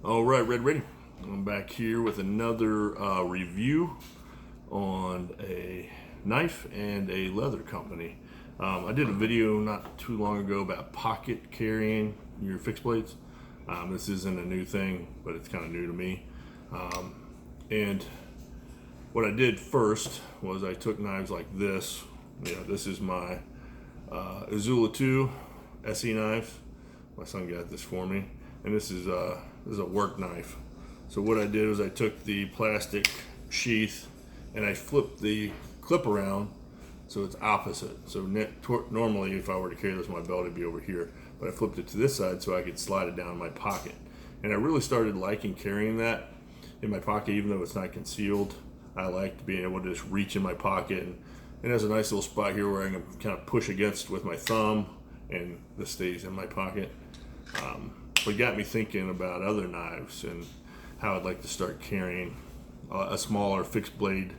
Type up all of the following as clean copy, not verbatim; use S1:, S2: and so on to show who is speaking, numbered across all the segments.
S1: All right, Red Ready. I'm back here with another review on a knife and a leather company. I did a video not too long ago about pocket carrying your fixed blades. This isn't a new thing, but it's kind of new to me. And what I did first was I took knives like this. This is my Azula 2 SE knife. My son got this for me, and this is a work knife. So what I did was I took the plastic sheath and I flipped the clip around so it's opposite. So normally if I were to carry this on my belt, it'd be over here, but I flipped it to this side so I could slide it down in my pocket. And I really started liking carrying that in my pocket, even though it's not concealed. I liked being able to just reach in my pocket, and there's a nice little spot here where I can kind of push against with my thumb, and this stays in my pocket. But it got me thinking about other knives and how I'd like to start carrying a smaller fixed blade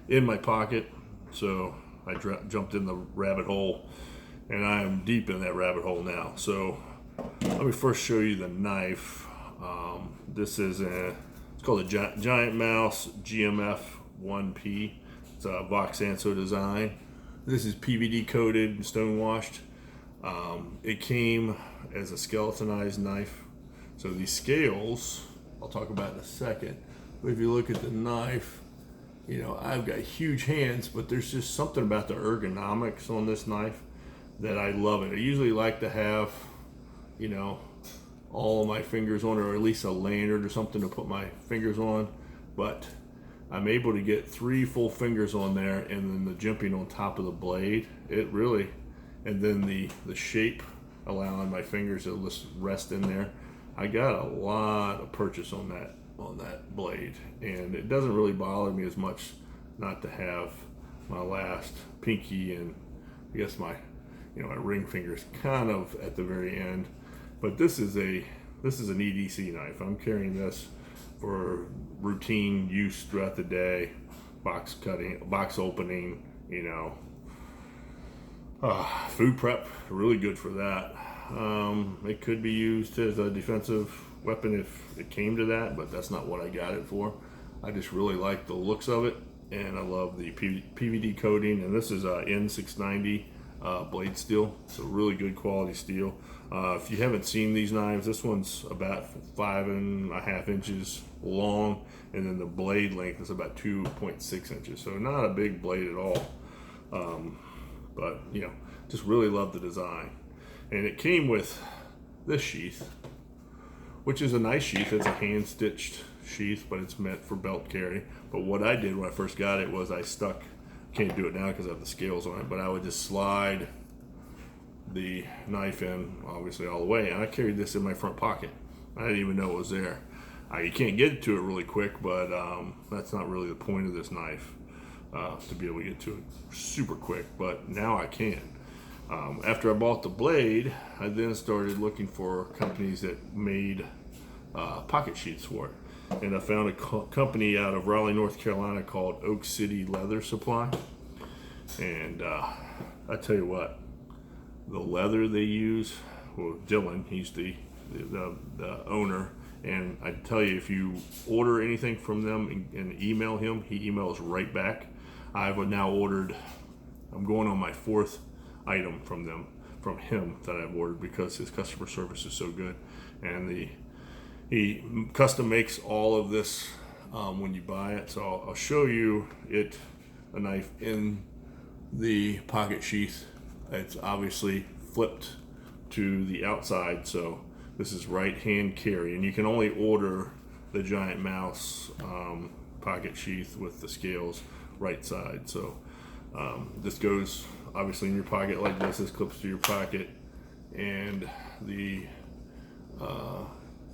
S1: in my pocket. So I jumped in the rabbit hole, and I am deep in that rabbit hole now. So let me first show you the knife. This is it's called a Giant Mouse GMF1-P. It's a Voxanso design. This is PVD coated and stone washed. It came as a skeletonized knife. So these scales, I'll talk about in a second. But if you look at the knife, I've got huge hands, but there's just something about the ergonomics on this knife that I love it. I usually like to have, all of my fingers on it, or at least a lanyard or something to put my fingers on. But I'm able to get 3 full fingers on there, and then the jimping on top of the blade, and then the shape allowing my fingers to just rest in there. I got a lot of purchase on that blade, and it doesn't really bother me as much not to have my last pinky and I guess my ring fingers kind of at the very end. But this is an EDC knife. I'm carrying this for routine use throughout the day, box cutting, box opening, food prep, really good for that. It could be used as a defensive weapon if it came to that, but that's not what I got it for. I just really like the looks of it, and I love the PVD coating, and this is a N690 blade steel, so really good quality steel. If you haven't seen these knives, this one's about 5.5 inches long, and then the blade length is about 2.6 inches, so not a big blade at all. But just really love the design. And it came with this sheath, which is a nice sheath. It's a hand stitched sheath, but it's meant for belt carry. But what I did when I first got it was I can't do it now because I have the scales on it, but I would just slide the knife in, obviously all the way, and I carried this in my front pocket. I didn't even know it was there. You can't get to it really quick, but that's not really the point of this knife, to be able to get to it super quick, but now I can. After I bought the blade, I then started looking for companies that made pocket sheaths for it. And I found a company out of Raleigh, North Carolina called Oak City Leather Supply. And I tell you what, the leather they use, well, Dylan, he's the owner, and I tell you, if you order anything from them and email him, he emails right back. I've now ordered, I'm going on my 4th item from him that I've ordered because his customer service is so good, and he custom makes all of this when you buy it. So I'll show you a knife in the pocket sheath. It's obviously flipped to the outside, so this is right hand carry, and you can only order the Giant Mouse pocket sheath with the scales right side. So this goes obviously in your pocket like this. This clips to your pocket, and the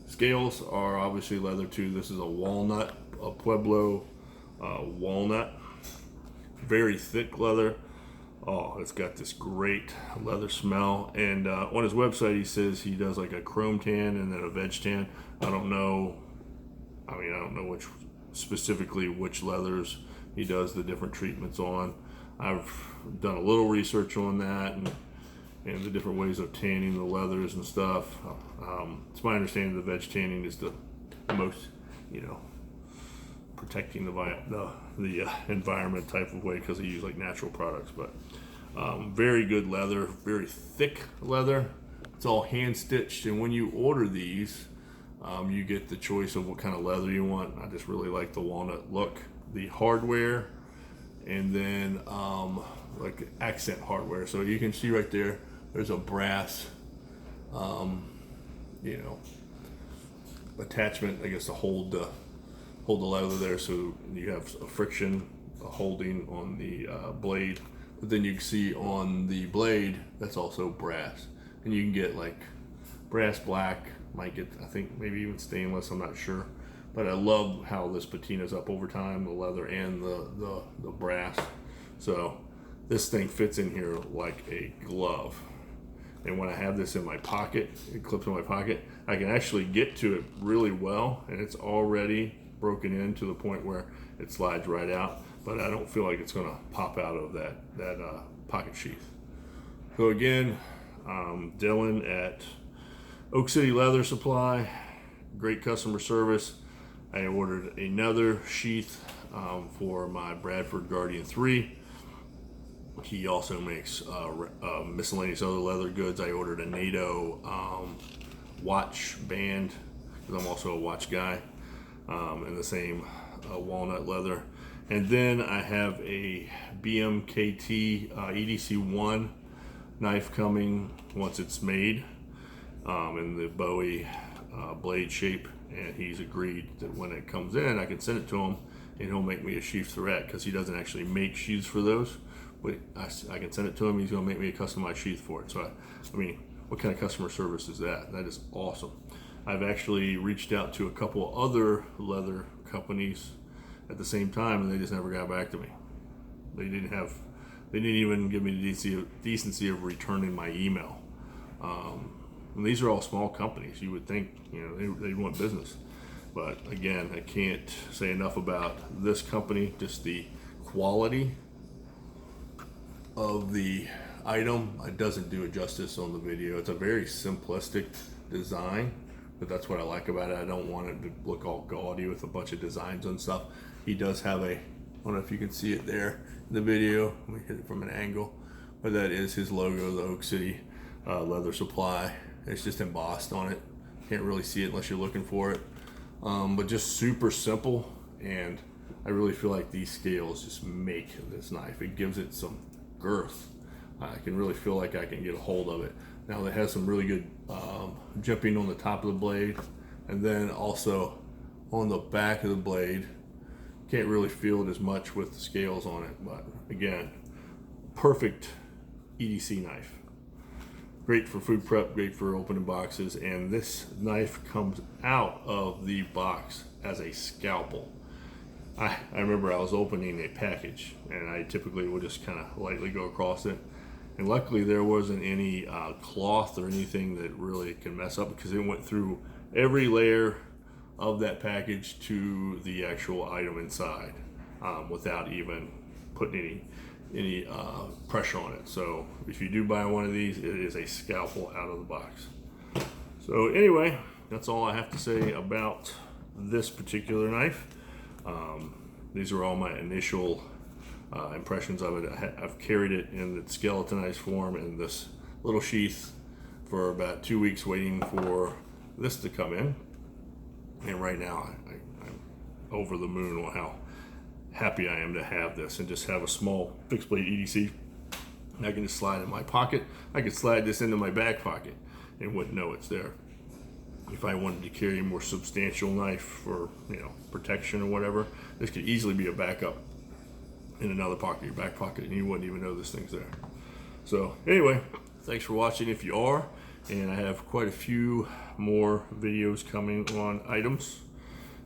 S1: scales are obviously leather too. This is a Pueblo walnut, very thick leather. Oh, it's got this great leather smell. And on his website, he says he does like a chrome tan and then a veg tan. I don't know specifically which leathers he does the different treatments on. I've done a little research on that and the different ways of tanning the leathers and stuff. It's my understanding the veg tanning is the most, you know, protecting the environment type of way, because they use like natural products. But very good leather, very thick leather. It's all hand stitched, and when you order these, you get the choice of what kind of leather you want. I just really like the walnut look, the hardware, and then like accent hardware. So you can see right there, there's a brass, you know, attachment, I guess, to hold the leather there, so you have a friction, a holding on the blade. But then you can see on the blade, that's also brass, and you can get like brass black, might get, I think maybe even stainless, I'm not sure. But I love how this patina's up over time, the leather and the brass. So this thing fits in here like a glove. And when I have this in my pocket, it clips in my pocket, I can actually get to it really well, and it's already broken in to the point where it slides right out, but I don't feel like it's gonna pop out of that pocket sheath. So again, Dylan at Oak City Leather Supply, great customer service. I ordered another sheath for my Bradford Guardian 3. He also makes miscellaneous other leather goods. I ordered a NATO watch band, because I'm also a watch guy, in the same walnut leather. And then I have a BMKT EDC1 knife coming once it's made, in the Bowie blade shape, and he's agreed that when it comes in, I can send it to him and he'll make me a sheath thread, because he doesn't actually make sheaths for those, but I can send it to him. He's going to make me a customized sheath for it. So I mean, what kind of customer service is that? That is awesome. I've actually reached out to a couple other leather companies at the same time, and they just never got back to me. They didn't even give me the decency of returning my email. And these are all small companies. You would think, you know, they want business. But again, I can't say enough about this company, just the quality of the item. It doesn't do it justice on the video. It's a very simplistic design, but that's what I like about it. I don't want it to look all gaudy with a bunch of designs and stuff. He does have I don't know if you can see it there in the video. Let me hit it from an angle, but that is his logo, the Oak City Leather Supply. It's just embossed on it. Can't really see it unless you're looking for it. But just super simple, and I really feel like these scales just make this knife. It gives it some girth. I can really feel like I can get a hold of it. Now it has some really good jimping on the top of the blade, and then also on the back of the blade. Can't really feel it as much with the scales on it, but again, perfect EDC knife. Great for food prep, great for opening boxes, and this knife comes out of the box as a scalpel. I remember I was opening a package, and I typically would just kind of lightly go across it, and luckily there wasn't any cloth or anything that really can mess up, because it went through every layer of that package to the actual item inside, without even putting any pressure on it. So if you do buy one of these, it is a scalpel out of the box. So anyway, that's all I have to say about this particular knife. These are all my initial impressions of it. I've carried it in its skeletonized form in this little sheath for about 2 weeks, waiting for this to come in. And right now, I'm over the moon on how happy I am to have this, and just have a small fixed blade EDC. I can just slide in my pocket. I could slide this into my back pocket and wouldn't know it's there. If I wanted to carry a more substantial knife for, you know, protection or whatever, this could easily be a backup in another pocket, your back pocket, and you wouldn't even know this thing's there. So anyway, thanks for watching if you are, and I have quite a few more videos coming on items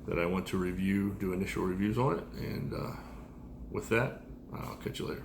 S1: that I want to review, do initial reviews on it, and with that, I'll catch you later.